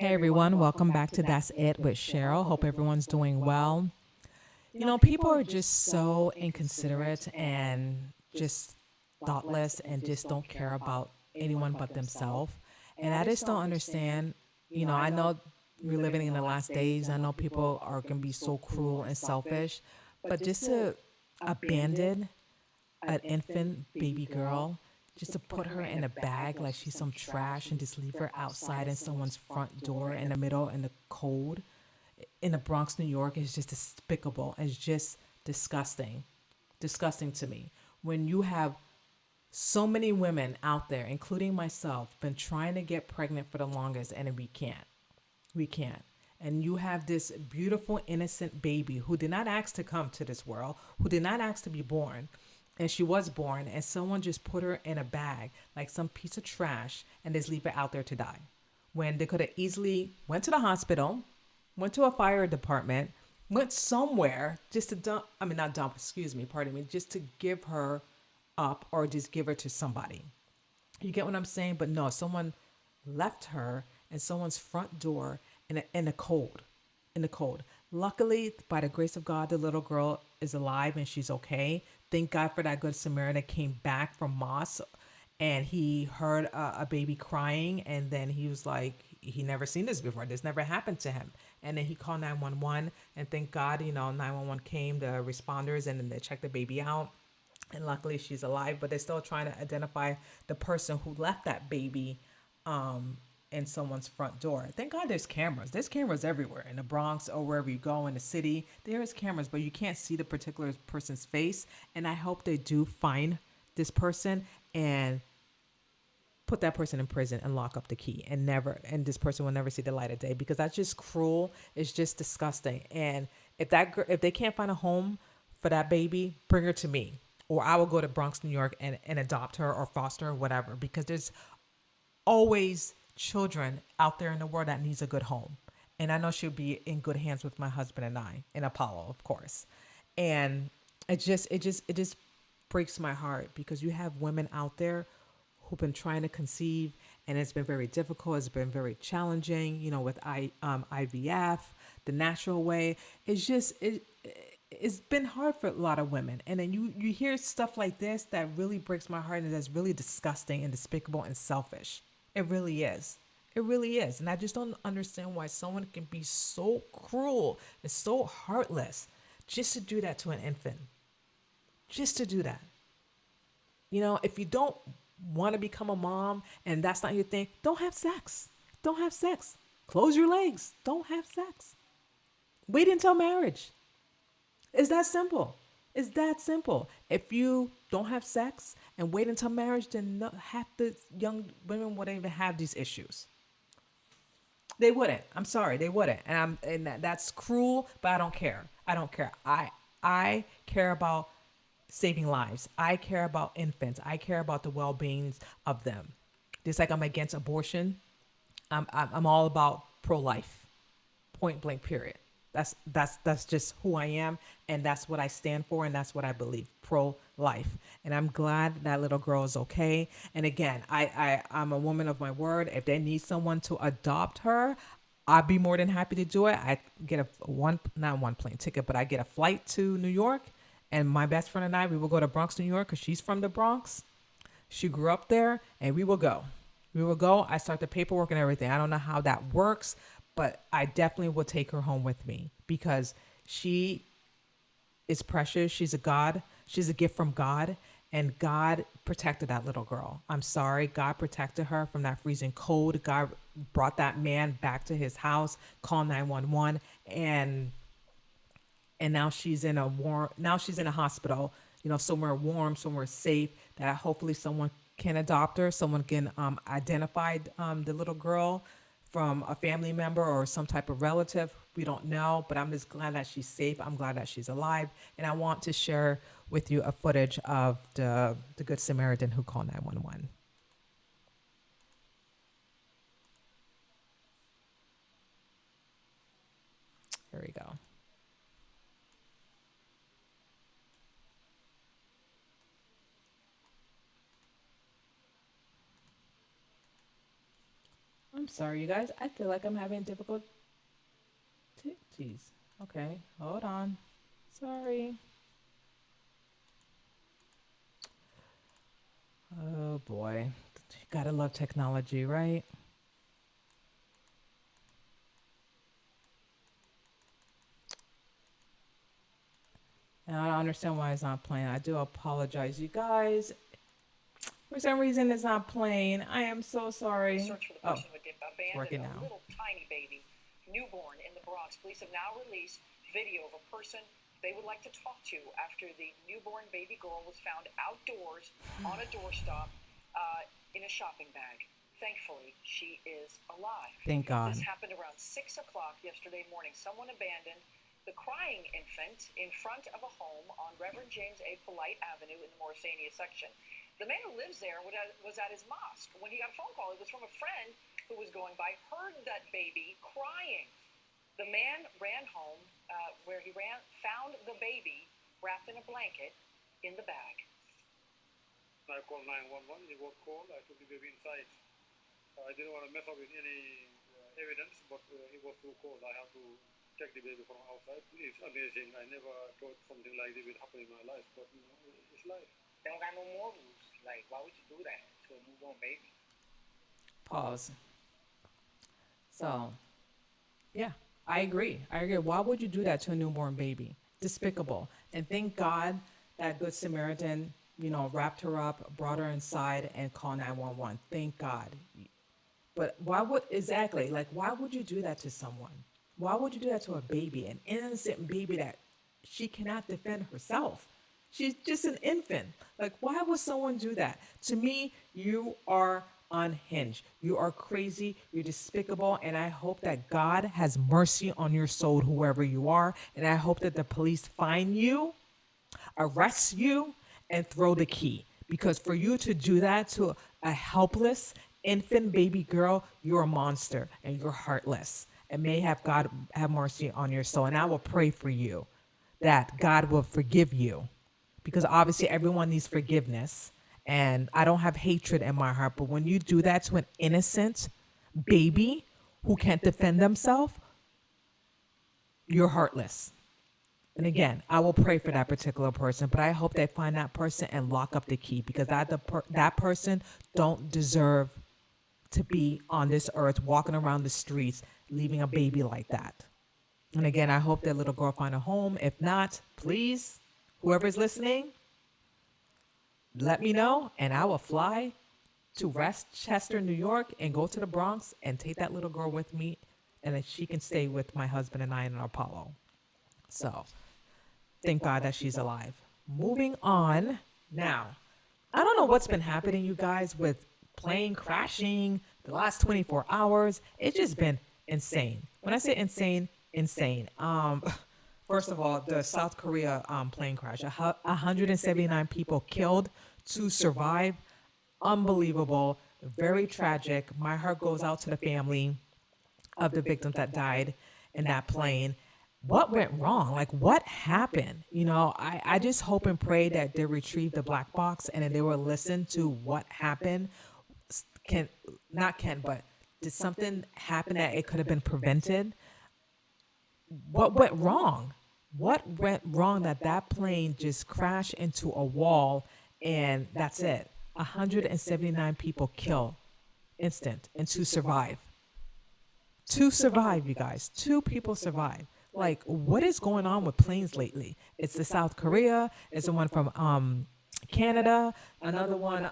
Hey everyone, welcome back to That's It with Cheryl. Hope everyone's doing well. People are just so inconsiderate and just thoughtless and just don't care about anyone but themselves. And I just don't understand. I know we're living in the last days. I know people are going to be so cruel and selfish, but just to abandon an infant baby girl, just to put her in a bag like she's some trash and just leave her outside in someone's front door in the middle in the cold in the Bronx, New York, is just despicable. It's just disgusting. Disgusting to me. When you have so many women out there, including myself, been trying to get pregnant for the longest and we can't. We can't. And you have this beautiful, innocent baby who did not ask to come to this world, who did not ask to be born. And she was born, and someone just put her in a bag like some piece of trash and just leave her out there to die. When they could have easily went to the hospital, went to a fire department, went somewhere just to dump, I mean, not dump, excuse me, pardon me, just to give her up or just give her to somebody. You get what I'm saying? But no, someone left her in someone's front door in the cold. In the cold. Luckily, by the grace of God, the little girl is alive and she's okay. Thank God for that good Samaritan that came back from Moss and he heard a baby crying and then he was like, he never seen this before. This never happened to him. And then he called 911 and thank God, 911 came, the responders, and then they checked the baby out. And luckily she's alive, but they're still trying to identify the person who left that baby in someone's front door. Thank God there's cameras. There's cameras everywhere in the Bronx or wherever you go in the city. There is cameras, but you can't see the particular person's face. And I hope they do find this person and put that person in prison and lock up the key and this person will never see the light of day because that's just cruel. It's just disgusting. And if they can't find a home for that baby, bring her to me. Or I will go to Bronx, New York and adopt her or foster her, whatever, because there's always children out there in the world that needs a good home. And I know she'll be in good hands with my husband and I, and Apollo, of course. And it just breaks my heart because you have women out there who've been trying to conceive and it's been very difficult. It's been very challenging, with IVF, the natural way. It's been hard for a lot of women. And then you hear stuff like this that really breaks my heart and that's really disgusting and despicable and selfish. It really is. It really is. And I just don't understand why someone can be so cruel and so heartless just to do that to an infant. Just to do that. If you don't want to become a mom and that's not your thing, don't have sex. Don't have sex. Close your legs. Don't have sex. Wait until marriage. It's that simple. It's that simple. If you don't have sex and wait until marriage, then half the young women wouldn't even have these issues. They wouldn't. I'm sorry, they wouldn't. That's cruel, but I don't care. I don't care. I care about saving lives. I care about infants. I care about the well-being of them. Just like I'm against abortion, I'm all about pro-life. Point blank. Period. That's just who I am, and that's what I stand for, and that's what I believe. Pro-life, and I'm glad that little girl is okay. And again, I'm a woman of my word. If they need someone to adopt her, I'd be more than happy to do it. I get not one plane ticket, but I get a flight to New York, and my best friend and I, we will go to Bronx, New York, because she's from the Bronx. She grew up there, and we will go. We will go. I start the paperwork and everything. I don't know how that works, but I definitely will take her home with me because she is precious. She's a God. She's a gift from God. And God protected that little girl. I'm sorry. God protected her from that freezing cold. God brought that man back to his house, called 911, and now she's in a hospital, somewhere warm, somewhere safe, that hopefully someone can adopt her. Someone can identify the little girl from a family member or some type of relative. We don't know, but I'm just glad that she's safe. I'm glad that she's alive. And I want to share with you a footage of the Good Samaritan who called 911. Here we go. I'm I'm sorry, you guys. I feel like I'm having difficulties. Okay, hold on. Sorry. Oh boy. Gotta love technology, right? And I don't understand why it's not playing. I do apologize, you guys. For some reason, it's not playing. I am so sorry. Search for the Oh, person who it's abandoned working a now. little tiny baby newborn in the Bronx. Police have now released video of a person they would like to talk to after the newborn baby girl was found outdoors on a doorstep in a shopping bag. Thankfully, she is alive. Thank This God. happened around 6 o'clock yesterday morning. Someone abandoned the crying infant in front of a home on Reverend James A. Polite Avenue in the Morrisania section. The man who lives there was at his mosque when he got a phone call. It was from a friend who was going by, heard that baby crying. The man ran home, where he found the baby wrapped in a blanket in the bag. I called 911. He was called. I took the baby inside. I didn't want to mess up with any evidence, but he was too cold. I had to take the baby from outside. It's amazing. I never thought something like this would happen in my life, but it's life. They don't got no morals. Like, why would you do that to a newborn baby? Pause. So, yeah, I agree. I agree. Why would you do that to a newborn baby? Despicable. And thank God that Good Samaritan, wrapped her up, brought her inside, and called 911. Thank God. But why would you do that to someone? Why would you do that to a baby, an innocent baby that she cannot defend herself? She's just an infant. Like, why would someone do that? To me, you are unhinged. You are crazy. You're despicable. And I hope that God has mercy on your soul, whoever you are. And I hope that the police find you, arrest you, and throw the key. Because for you to do that to a helpless infant baby girl, you're a monster and you're heartless. And may have God have mercy on your soul. And I will pray for you that God will forgive you. Because obviously everyone needs forgiveness. And I don't have hatred in my heart. But when you do that to an innocent baby who can't defend themselves, you're heartless. And again, I will pray for that particular person, but I hope they find that person and lock up the key because that person don't deserve to be on this earth walking around the streets leaving a baby like that. And again, I hope that little girl find a home. If not, please, whoever's listening, let me know and I will fly to Westchester, New York and go to the Bronx and take that little girl with me and then she can stay with my husband and I in Apollo. So thank God that she's alive. Moving on. Now, I don't know what's been happening, you guys, with plane crashing the last 24 hours. It's just been insane. When I say insane, insane. First of all, the South Korea plane crash. 179 people killed, 2 survive. Unbelievable. Very tragic. My heart goes out to the family of the victims that died in that plane. What went wrong? Like, what happened? I just hope and pray that they retrieve the black box and then they will listen to what happened. But did something happen that it could have been prevented? What went wrong? What went wrong that plane just crashed into a wall and that's it? 179 people killed, instant, and 2 survive. 2 survive, you guys. 2 people survive. Like, what is going on with planes lately? It's the South Korea. It's the one from Canada. Another one,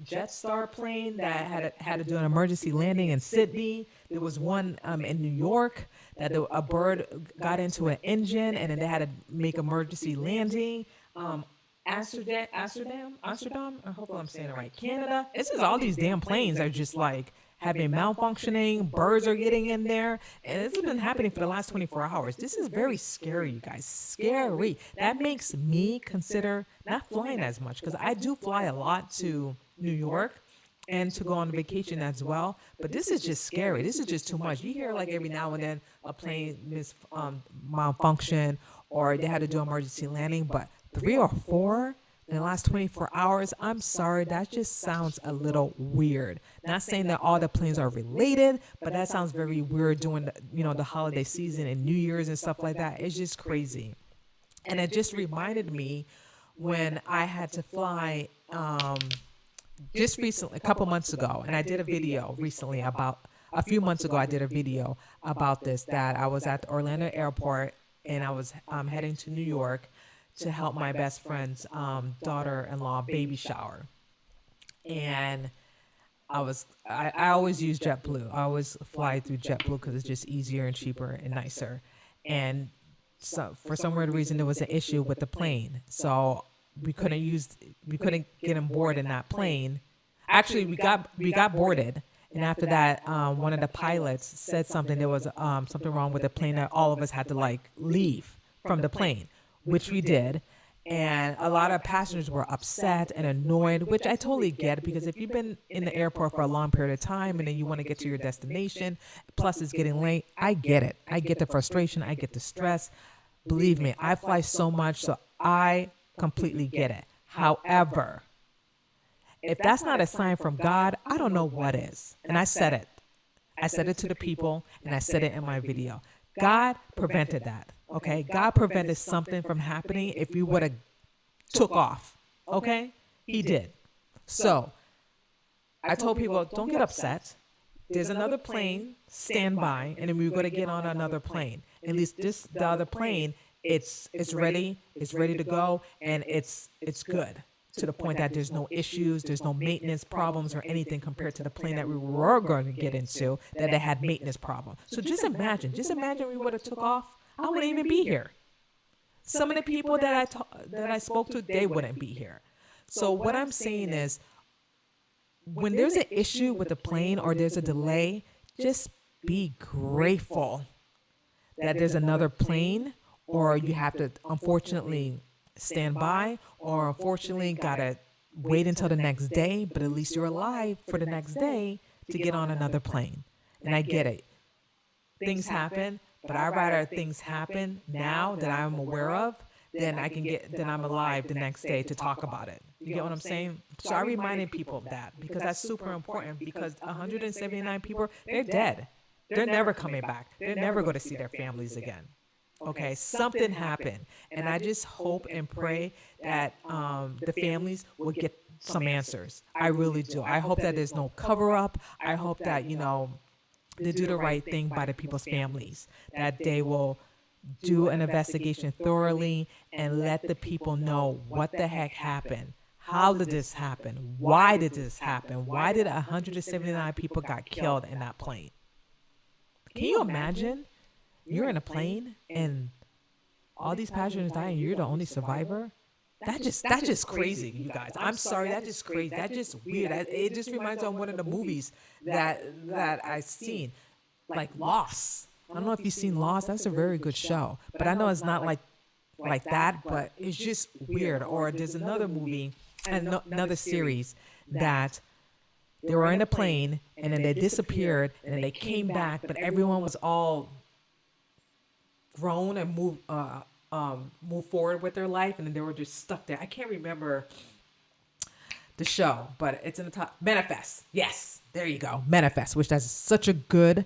Jetstar plane that had to do an emergency landing in Sydney. There was one in New York that a bird got into an engine and then they had to make emergency landing. Amsterdam. I hope I'm saying it right. Canada. It's just all these damn planes are just like having malfunctioning. Birds are getting in there, and this has been happening for the last 24 hours. This is very scary, you guys. Scary. That makes me consider not flying as much because I do fly a lot to New York and to go on vacation as well. But this is just scary. This is just too much. You hear like every now and then a plane malfunction or they had to do emergency landing, but 3 or 4 in the last 24 hours. I'm sorry, that just sounds a little weird. Not saying that all the planes are related, but that sounds very weird during the, the holiday season and New Year's and stuff like that. It's just crazy. And it just reminded me when I had to fly just recently, a couple months ago, and I did a video recently about, a few months ago, I did a video about this, that I was at the Orlando airport and I was heading to New York to help my best friend's daughter-in-law baby shower. And I always use JetBlue. I always fly through JetBlue because it's just easier and cheaper and nicer. And so for some weird reason, there was an issue with the plane. So we couldn't get on board in that plane. Actually, we got boarded. And after that, one of the pilots said something. There was something wrong with the plane that all of us had to like leave from the plane, which we did. And a lot of passengers were upset and annoyed, which I totally get, because if you've been in the airport for a long period of time and then you want to get to your destination, plus it's getting late, I get it. I get the frustration. I get the stress. Believe me, I fly so much, so I completely get it. However, if that's not a sign from God, I don't know what is. And I said it. I said it to the people, and I said it in my video. God prevented that, okay? God prevented something from happening if we would have took off, okay? He did. So I told people, don't get upset. There's another plane, stand by, and then we're going to get on another plane. At least the other plane, it's ready to go, and it's good, to the point that there's no issues, there's no maintenance problems or anything compared to the plane that we were going to get into that they had maintenance problems. So just imagine we would have took off, I wouldn't even be here. Some of the people that I spoke to, they wouldn't be here. So what I'm saying is, when there's an issue with the plane or there's a delay, just be grateful that there's another plane, or you have to unfortunately stand by, or unfortunately gotta wait until the next day, but at least you're alive for the next day to get on another plane. And I get it. Things happen, but I'd rather things happen now that I'm aware of than I'm alive the next day to talk about it. You get what I'm saying? So I reminded people of that, because that's super important, because 179 people, they're dead. They're never coming back. They're never going to see their families again. Okay, something happened, and I just hope and pray that the families will get some answers. I really do. I hope that there's no cover up. I hope that they do the right thing by the people's families, that they will do an investigation thoroughly and let the people know what the heck happened. How did this happen? Why did this happen? Why did 179 people got killed in that plane? Can you imagine? You're in a plane and all these passengers die and you're the only survivor? That's just crazy, you guys. I'm sorry, that's just crazy. That's just weird. It just reminds me of one of the movies that I've seen, like Lost. I don't know if you've seen Lost. That's a very good show, but I know it's not like that, but it's just weird. Or there's another movie, another series that they were in a plane and then they disappeared and then they came back, but everyone was all grown and move forward with their life, and then they were just stuck there. I can't remember the show, but it's in the top. Manifest. Yes, there you go. Manifest, which is such a good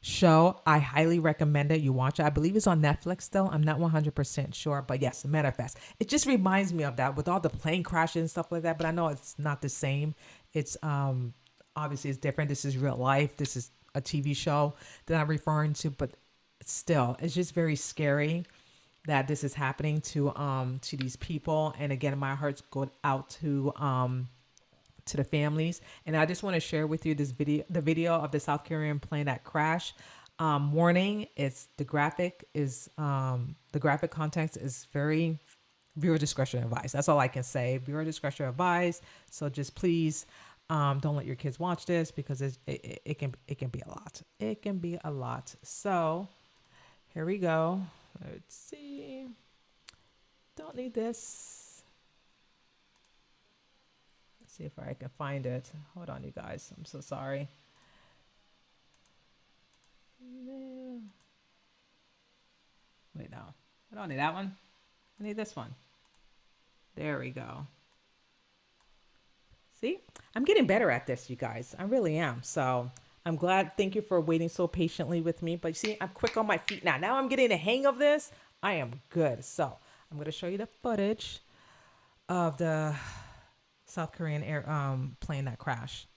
show. I highly recommend it. You watch it. I believe it's on Netflix still. I'm not 100% sure, but yes, Manifest. It just reminds me of that with all the plane crashes and stuff like that, but I know it's not the same. It's obviously it's different. This is real life. This is a TV show that I'm referring to, but still, it's just very scary that this is happening to these people. And again, my hearts go out to the families. And I just want to share with you the video of the South Korean plane that crashed. Warning: the graphic context is very viewer discretion advised. That's all I can say. Viewer discretion advised. So just please don't let your kids watch this, because it can be a lot. It can be a lot. So here we go. Let's see. Don't need this. Let's see if I can find it. Hold on, you guys. I'm so sorry. Wait, no. I don't need that one. I need this one. There we go. See, I'm getting better at this, you guys. I really am. So I'm glad. Thank you for waiting so patiently with me. But you see, I'm quick on my feet now. Now I'm getting the hang of this. I am good. So I'm going to show you the footage of the South Korean air plane that crashed.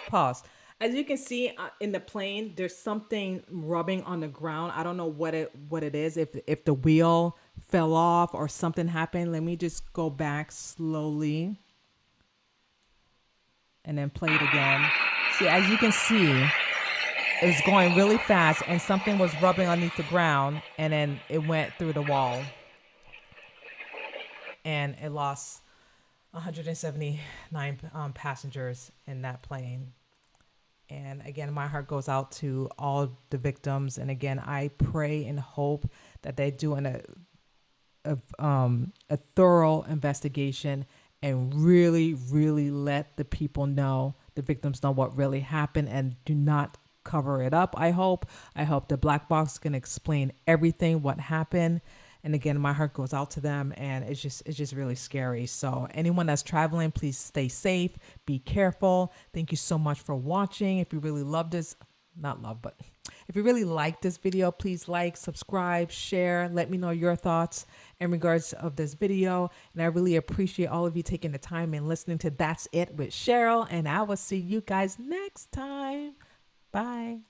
Pause. As you can see in the plane, there's something rubbing on the ground. I don't know what it is. If the wheel fell off or something happened. Let me just go back slowly and then play it again. See, as you can see, it was going really fast and something was rubbing underneath the ground, and then it went through the wall and it lost 179 passengers in that plane. And again, my heart goes out to all the victims. And again, I pray and hope that they do a thorough investigation and really, really let the people know, the victims know what really happened, and do not cover it up. I hope the black box can explain everything, what happened. And again, my heart goes out to them, and it's just really scary. So anyone that's traveling, please stay safe, be careful. Thank you so much for watching. If you really love this, but if you really like this video, please like, subscribe, share. Let me know your thoughts in regards of this video. And I really appreciate all of you taking the time and listening to That's It with Cheryl. And I will see you guys next time. Bye.